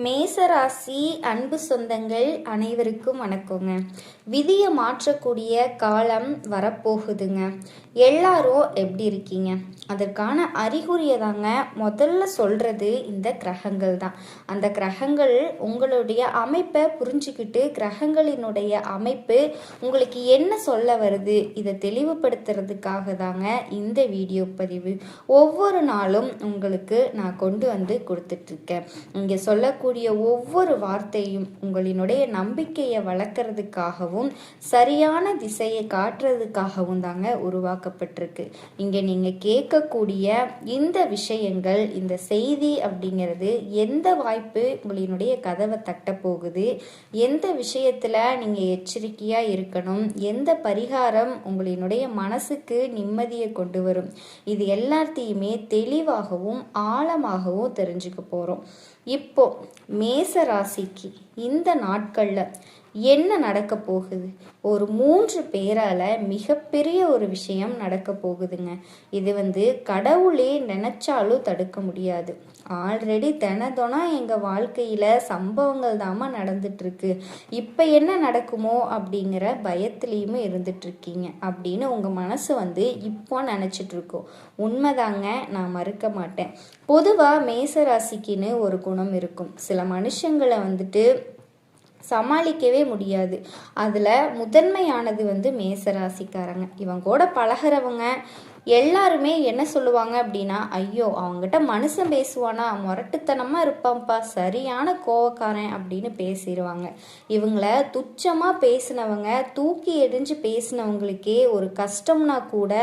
மேசராசி அன்பு சொந்தங்கள் அனைவருக்கும் வணக்கங்க. விதியை மாற்றக்கூடிய காலம் வரப்போகுதுங்க. எல்லாரும் எப்படி இருக்கீங்க? அதற்கான அறிகுறியை தாங்க முதல்ல சொல்றது இந்த கிரகங்கள் தான். அந்த கிரகங்கள் உங்களுடைய அமைப்பை புரிஞ்சுக்கிட்டு கிரகங்களினுடைய அமைப்பு உங்களுக்கு என்ன சொல்ல வருது இதை தெளிவுபடுத்துறதுக்காக தாங்க இந்த வீடியோ பதிவு. ஒவ்வொரு நாளும் உங்களுக்கு நான் கொண்டு வந்து கொடுத்துட்ருக்கேன். இங்கே சொல்லக்கூடிய ஒவ்வொரு வார்த்தையும் உங்களினுடைய நம்பிக்கையை வளர்க்கறதுக்காகவும் சரியான திசையை காட்டுறதுக்காகவும் தாங்க உருவாக்கப்பட்டிருக்கு. இங்கே நீங்கள் கேட்கக்கூடிய இந்த விஷயங்கள், இந்த செய்தி அப்படிங்கிறது எந்த வாய்ப்பு உங்களினுடைய கதவை தட்ட போகுது, எந்த விஷயத்தில் நீங்கள் எச்சரிக்கையாக இருக்கணும், எந்த பரிகாரம் உங்களினுடைய மனசுக்கு நிம்மதியை கொண்டு வரும், இது எல்லாத்தையுமே தெளிவாகவும் ஆழமாகவும் தெரிஞ்சுக்க போகிறோம். இப்போ மேச ராசிக்கு இந்த நாட்கள்ல என்ன நடக்க போகுது? ஒரு 3 பேரால மிகப்பெரிய ஒரு விஷயம் நடக்க போகுதுங்க. இது கடவுளே நினைச்சாலும் தடுக்க முடியாது. ஆல்ரெடி தினம் எங்கள் வாழ்க்கையில் சம்பவங்கள் தாமா நடந்துட்டு இருக்கு. இப்போ என்ன நடக்குமோ அப்படிங்கிற பயத்துலேயுமே இருந்துட்டு இருக்கீங்க அப்படின்னு உங்கள் மனசு இப்போ நினச்சிட்டு இருக்கோம். உண்மைதாங்க, நான் மறுக்க மாட்டேன். பொதுவாக மேசராசிக்குன்னு ஒரு குணம் இருக்கும். சில மனுஷங்களை சமாளிக்கவே முடியாது. அதில் முதன்மையானது மேசராசிக்காரங்க. இவங்க கூட பழகிறவங்க எல்லாருமே என்ன சொல்லுவாங்க அப்படின்னா, ஐயோ அவங்ககிட்ட மனுஷன் பேசுவானா, முரட்டுத்தனமாக இருப்பான்ப்பா, சரியான கோவக்காரன் அப்படின்னு பேசிடுவாங்க. இவங்கள துச்சமாக பேசினவங்க, தூக்கி எரிஞ்சு பேசினவங்களுக்கே ஒரு கஷ்டம்னா கூட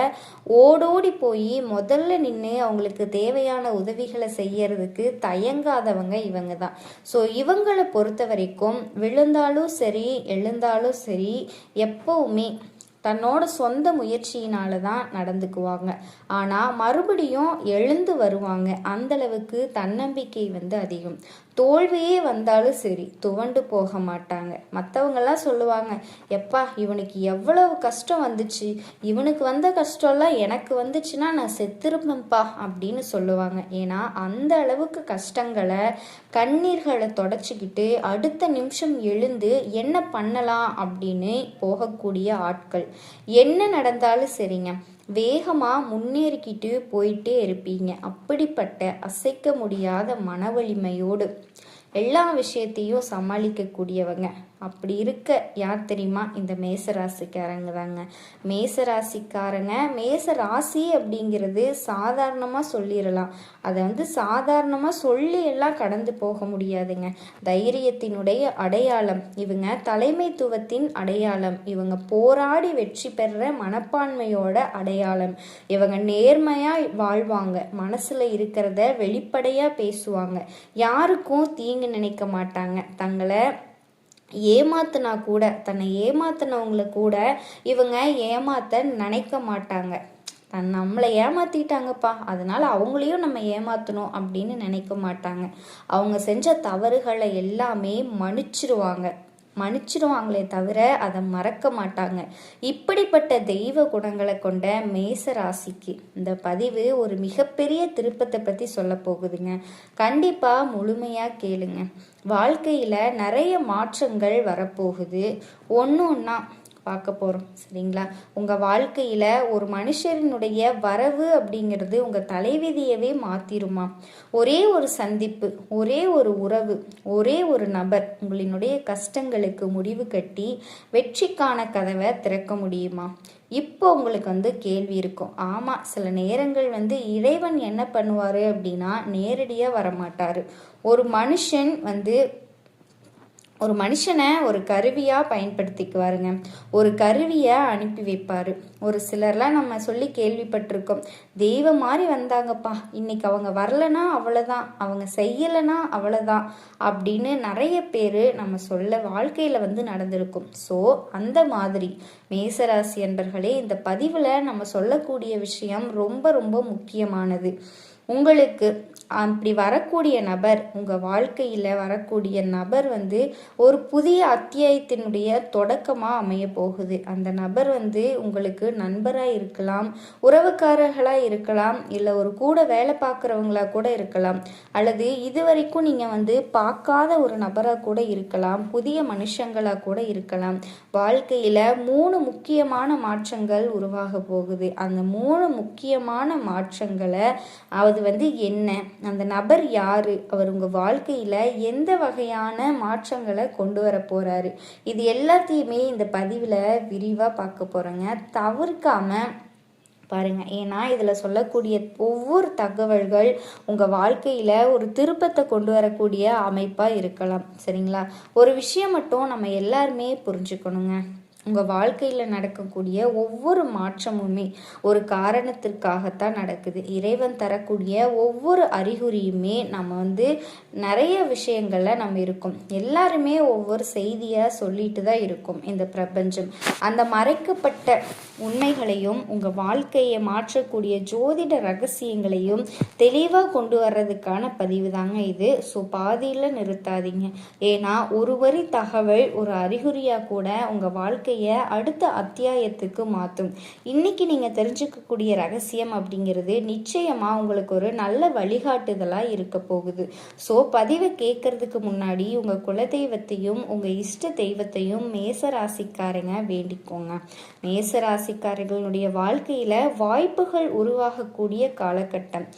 ஓடோடி போய் முதல்ல நின்று அவங்களுக்கு தேவையான உதவிகளை செய்யறதுக்கு தயங்காதவங்க இவங்க தான். ஸோ இவங்களை பொறுத்த வரைக்கும் விழுந்தாலும் சரி எழுந்தாலும் சரி எப்பவுமே தன்னோட சொந்த முயற்சியினால தான் நடந்துக்குவாங்க. ஆனால் மறுபடியும் எழுந்து வருவாங்க. அந்தளவுக்கு தன்னம்பிக்கை அதிகம். தோல்வியே வந்தாலும் சரி துவண்டு போக மாட்டாங்க. மற்றவங்கெல்லாம் சொல்லுவாங்க, எப்பா இவனுக்கு எவ்வளவு கஷ்டம் வந்துச்சு, இவனுக்கு வந்த கஷ்டம்லாம் எனக்கு வந்துச்சுன்னா நான் செத்துருப்பேன்ப்பா அப்படின்னு சொல்லுவாங்க. ஏன்னா அந்த அளவுக்கு கஷ்டங்களை கண்ணீர்களை தொடச்சிக்கிட்டு அடுத்த நிமிஷம் எழுந்து என்ன பண்ணலாம் அப்படின்னு போகக்கூடிய ஆட்கள். என்ன நடந்தாலும் சரிங்க, வேகமாக முன்னேறிக்கிட்டு போயிட்டே இருப்பீங்க. அப்படிப்பட்ட அசைக்க முடியாத மன வலிமையோடு எல்லா விஷயத்தையும் சமாளிக்கக்கூடியவங்க. அப்படி இருக்க யார் தெரியுமா? இந்த மேசராசிக்காரங்க தாங்க. மேசராசிக்காரங்க, மேச ராசி அப்படிங்கிறது சாதாரணமாக சொல்லிடலாம். அதை சாதாரணமாக சொல்லி எல்லாம் கடந்து போக முடியாதுங்க. தைரியத்தினுடைய அடையாளம் இவங்க, தலைமைத்துவத்தின் அடையாளம் இவங்க, போராடி வெற்றி பெற மனப்பான்மையோட அடையாளம் இவங்க, நேர்மையாக வாழ்வாங்க, மனசில் இருக்கிறத வெளிப்படையாக பேசுவாங்க, யாருக்கும் தீங்கு நினைக்க மாட்டாங்க, தங்களை ஏமாத்தினா கூட தன்னை ஏமாத்தினவங்கள கூட இவங்க ஏமாத்த நினைக்க மாட்டாங்க. நம்மளை ஏமாத்திட்டாங்கப்பா அதனால அவங்களையும் நம்ம ஏமாத்தணும் அப்படின்னு நினைக்க மாட்டாங்க. அவங்க செஞ்ச தவறுகளை எல்லாமே மன்னிச்சிருவாங்களே தவிர அதை மறக்க மாட்டாங்க. இப்படிப்பட்ட தெய்வ குணங்களை கொண்ட மேச ராசிக்கு இந்த பதிவு ஒரு மிகப்பெரிய திருப்பத்தை பற்றி சொல்ல போகுதுங்க. கண்டிப்பாக முழுமையாக கேளுங்க. வாழ்க்கையில் நிறைய மாற்றங்கள் வரப்போகுது. ஒன்று ஒன்றா பார்க்க போகிறோம், சரிங்களா? உங்கள் வாழ்க்கையில் ஒரு மனுஷரினுடைய வரவு அப்படிங்கிறது உங்கள் தலைவிதியவே மாற்றிருமா? ஒரே ஒரு சந்திப்பு, ஒரே ஒரு உறவு, ஒரே ஒரு நபர் உங்களினுடைய கஷ்டங்களுக்கு முடிவு கட்டி வெற்றிக்கான கதவை திறக்க முடியுமா? இப்போ உங்களுக்கு கேள்வி இருக்கும். ஆமாம், சில நேரங்கள் இறைவன் என்ன பண்ணுவார் அப்படின்னா நேரடியாக வரமாட்டார். ஒரு மனுஷனை ஒரு கருவியாக பயன்படுத்திக்குவாருங்க. ஒரு கருவியை அனுப்பி வைப்பார். ஒரு சிலர்லாம் நம்ம சொல்லி கேள்விப்பட்டிருக்கோம், தெய்வம் மாதிரி வந்தாங்கப்பா, இன்னைக்கு அவங்க வரலனா அவ்வளோதான், அவங்க செய்யலைன்னா அவ்வளோதான் அப்படின்னு நிறைய பேர் நம்ம சொல்ல வாழ்க்கையில் நடந்திருக்கும். ஸோ அந்த மாதிரி மேசராசி அன்பர்களே, இந்த பதிவில் நம்ம சொல்லக்கூடிய விஷயம் ரொம்ப ரொம்ப முக்கியமானது. உங்களுக்கு அப்படி வரக்கூடிய நபர், உங்கள் வாழ்க்கையில் வரக்கூடிய நபர் வந்து ஒரு புதிய அத்தியாயத்தினுடைய தொடக்கமாக அமைய போகுது. அந்த நபர் வந்து உங்களுக்கு நண்பராக இருக்கலாம், உறவுக்காரர்களாக இருக்கலாம், இல்லை ஒரு கூட வேலை பார்க்குறவங்களா கூட இருக்கலாம், அல்லது இதுவரைக்கும் நீங்கள் வந்து பார்க்காத ஒரு நபராக கூட இருக்கலாம், புதிய மனுஷங்களாக கூட இருக்கலாம். வாழ்க்கையில் 3 முக்கியமான மாற்றங்கள் உருவாக போகுது. அந்த 3 முக்கியமான மாற்றங்களை அது வந்து என்ன, அந்த நபர் யாரு, அவர் உங்கள் வாழ்க்கையில் எந்த வகையான மாற்றங்களை கொண்டு வர போகிறாரு, இது எல்லாத்தையுமே இந்த பதிவில் விரிவாக பார்க்க போகிறோங்க. தவிர்க்காம பாருங்க. ஏன்னா இதில் சொல்லக்கூடிய ஒவ்வொரு தகவல்கள் உங்கள் வாழ்க்கையில் ஒரு திருப்பத்தை கொண்டு வரக்கூடிய அமைப்பாக இருக்கலாம். சரிங்களா? ஒரு விஷயம் மட்டும் நம்ம எல்லாருமே புரிஞ்சுக்கணுங்க. உங்கள் வாழ்க்கையில் நடக்கக்கூடிய ஒவ்வொரு மாற்றமுமே ஒரு காரணத்திற்காகத்தான் நடக்குது. இறைவன் தரக்கூடிய ஒவ்வொரு அறிகுறியுமே நம்ம வந்து நிறைய விஷயங்களில் நம்ம இருக்கும். எல்லாருமே ஒவ்வொரு செய்தியை சொல்லிட்டு தான் இருக்கும் இந்த பிரபஞ்சம். அந்த மறைக்கப்பட்ட உண்மைகளையும் உங்கள் வாழ்க்கையை மாற்றக்கூடிய ஜோதிட ரகசியங்களையும் தெளிவாக கொண்டு வர்றதுக்கான பதிவு தாங்க இது. ஸோ பாதியில் நிறுத்தாதீங்க. ஏன்னா ஒரு வரி தகவல் ஒரு அறிகுறியாக கூட உங்கள் வாழ்க்கை அடுத்த அத்தியாயத்துக்கு மாற்றும். இன்னைக்கு நீங்க தெரிஞ்சுக்கக்கூடிய ரகசியம் அப்படிங்கிறது நிச்சயமா உங்களுக்கு ஒரு நல்ல வழிகாட்டுதலா இருக்க போகுது. ஸோ பதிவை கேட்கறதுக்கு முன்னாடி உங்க குலதெய்வத்தையும் உங்க இஷ்ட தெய்வத்தையும் மேசராசிக்காரங்க வேண்டிக்கோங்க. மேசராசிக்காரர்களுடைய வாழ்க்கையில வாய்ப்புகள் உருவாகக்கூடிய காலகட்டம்.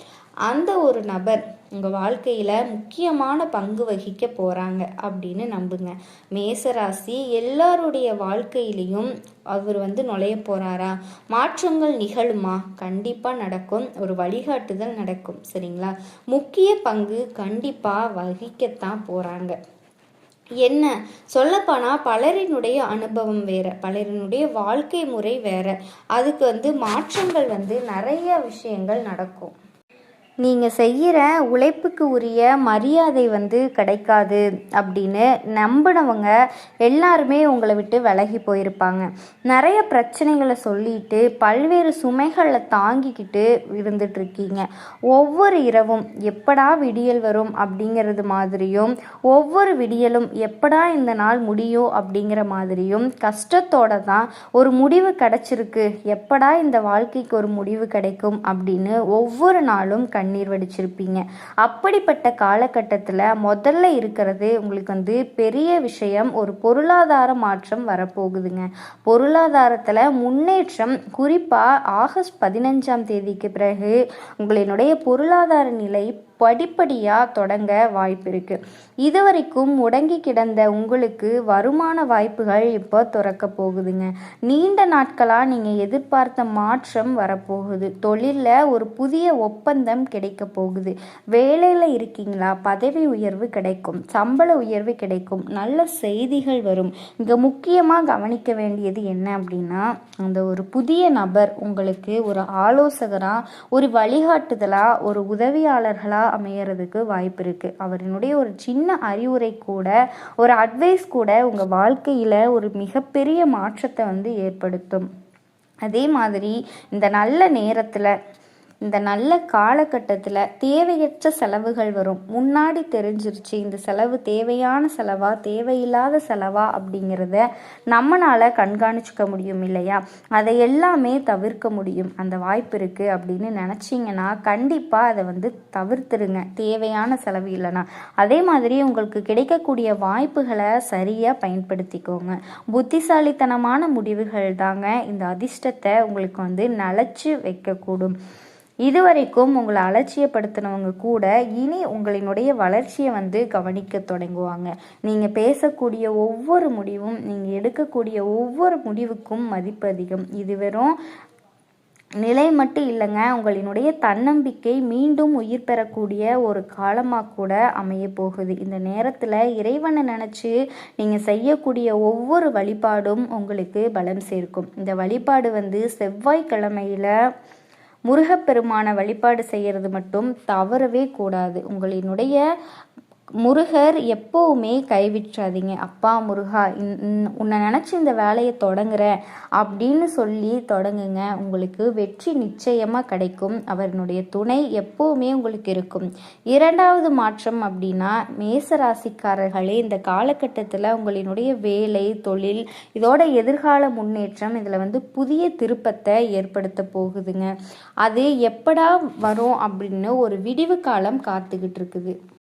அந்த ஒரு நபர் உங்கள் வாழ்க்கையில் முக்கியமான பங்கு வகிக்க போகிறாங்க அப்படின்னு நம்புங்க. மேசராசி எல்லாருடைய வாழ்க்கையிலையும் அவர் வந்து நுழைய போகிறாரா? மாற்றங்கள் நிகழுமா? கண்டிப்பாக நடக்கும். ஒரு வழிகாட்டுதல் நடக்கும். சரிங்களா? முக்கிய பங்கு கண்டிப்பாக வகிக்கத்தான் போகிறாங்க. என்ன சொல்லப்போனால் பலரினுடைய அனுபவம் வேற, பலரினுடைய வாழ்க்கை முறை வேற. அதுக்கு வந்து மாற்றங்கள் வந்து நிறைய விஷயங்கள் நடக்கும். நீங்கள் செய்கிற உழைப்புக்கு உரிய மரியாதை வந்து கிடைக்காது அப்படின்னு நம்பினவங்க எல்லாருமே உங்களை விட்டு விலகி போயிருப்பாங்க. நிறைய பிரச்சனைகளை சொல்லிட்டு பல்வேறு சுமைகளை தாங்கிக்கிட்டு இருந்துட்டுருக்கீங்க. ஒவ்வொரு இரவும் எப்படா விடியல் வரும் அப்படிங்கிறது மாதிரியும், ஒவ்வொரு விடியலும் எப்படா இந்த நாள் முடியும் அப்படிங்கிற மாதிரியும் கஷ்டத்தோட தான் ஒரு முடிவு கிடைச்சிருக்கு, எப்படா இந்த வாழ்க்கைக்கு ஒரு முடிவு கிடைக்கும் அப்படின்னு ஒவ்வொரு நாளும் கண்ணீர் வடிச்சிருப்பீங்க. அப்படிப்பட்ட காலகட்டத்தில் முதல்ல இருக்கிறது உங்களுக்கு வந்து பெரிய விஷயம், ஒரு பொருளாதார மாற்றம் வரப்போகுதுங்க. பொருளாதாரத்தில் முன்னேற்றம், குறிப்பாக ஆகஸ்ட் 15ஆம் தேதிக்கு பிறகு உங்களினுடைய பொருளாதார நிலை படிப்படியாக தொடங்க வாய்ப்பு இருக்குது. இதுவரைக்கும் முடங்கி கிடந்த உங்களுக்கு வருமான வாய்ப்புகள் இப்போ திறக்க போகுதுங்க. நீண்ட நாட்களாக நீங்கள் எதிர்பார்த்த மாற்றம் வரப்போகுது. தொழிலில் ஒரு புதிய ஒப்பந்தம் கிடைக்க போகுது. வேலையில் இருக்கீங்களா? பதவி உயர்வு கிடைக்கும், சம்பள உயர்வு கிடைக்கும், நல்ல செய்திகள் வரும். இங்கே முக்கியமாக கவனிக்க வேண்டியது என்ன அப்படின்னா, அந்த ஒரு புதிய நபர் உங்களுக்கு ஒரு ஆலோசகராக, ஒரு வழிகாட்டுதலாக, ஒரு உதவியாளர்களாக அமையறதுக்கு வாய்ப்பு இருக்கு. அவரினுடைய ஒரு சின்ன அறிவுரை கூட, ஒரு அட்வைஸ் கூட உங்கள் வாழ்க்கையில் ஒரு மிகப்பெரிய மாற்றத்தை வந்து ஏற்படுத்தும். அதே மாதிரி இந்த நல்ல நேரத்தில், இந்த நல்ல காலகட்டத்தில் தேவையற்ற செலவுகள் வரும். முன்னாடி தெரிஞ்சிருச்சு இந்த செலவு தேவையான செலவா தேவையில்லாத செலவா அப்படிங்கிறத நம்மளால் கண்காணிச்சுக்க முடியும் இல்லையா? அதை எல்லாமே தவிர்க்க முடியும். அந்த வாய்ப்பு இருக்குது அப்படின்னு நினச்சிங்கன்னா கண்டிப்பாக அதை வந்து தவிர்த்துருங்க, தேவையான செலவு இல்லைன்னா. அதே மாதிரி உங்களுக்கு கிடைக்கக்கூடிய வாய்ப்புகளை சரியாக பயன்படுத்திக்கோங்க. புத்திசாலித்தனமான முடிவுகள் தாங்க இந்த அதிர்ஷ்டத்தை உங்களுக்கு வந்து நிலச்சி வைக்கக்கூடும். இதுவரைக்கும் உங்களை அலட்சியப்படுத்தினவங்க கூட இனி உங்களினுடைய வளர்ச்சியை வந்து கவனிக்க தொடங்குவாங்க. நீங்கள் பேசக்கூடிய ஒவ்வொரு முடிவும், நீங்கள் எடுக்கக்கூடிய ஒவ்வொரு முடிவுக்கும் மதிப்பு அதிகம். இது வெறும் நிலை மட்டும் இல்லைங்க, உங்களினுடைய தன்னம்பிக்கை மீண்டும் உயிர் பெறக்கூடிய ஒரு காலமாக கூட அமைய போகுது. இந்த நேரத்தில் இறைவனை நினச்சி நீங்கள் செய்யக்கூடிய ஒவ்வொரு வழிபாடும் உங்களுக்கு பலம் சேர்க்கும். இந்த வழிபாடு வந்து செவ்வாய்க்கிழமையில் முருகப்பெருமான வழிபாடு செய்கிறது மட்டும் தவறவே கூடாது. உங்களினுடைய முருகர் எப்போவுமே கைவிட்றாதீங்க. அப்பா முருகா, உன்னை நினச்சி இந்த வேலையை தொடங்குறேன் அப்படின்னு சொல்லி தொடங்குங்க. உங்களுக்கு வெற்றி நிச்சயமாக கிடைக்கும். அவருடைய துணை எப்போவுமே உங்களுக்கு இருக்கும். இரண்டாவது மாற்றம் அப்படின்னா, மேசராசிக்காரர்களே, இந்த காலகட்டத்தில் உங்களினுடைய வேலை, தொழில், இதோட எதிர்கால முன்னேற்றம் இதில் வந்து புதிய திருப்பத்தை ஏற்படுத்த போகுதுங்க. அது எப்படா வரும் அப்படின்னு ஒரு விடிவு காலம் காத்துக்கிட்டு இருக்குது.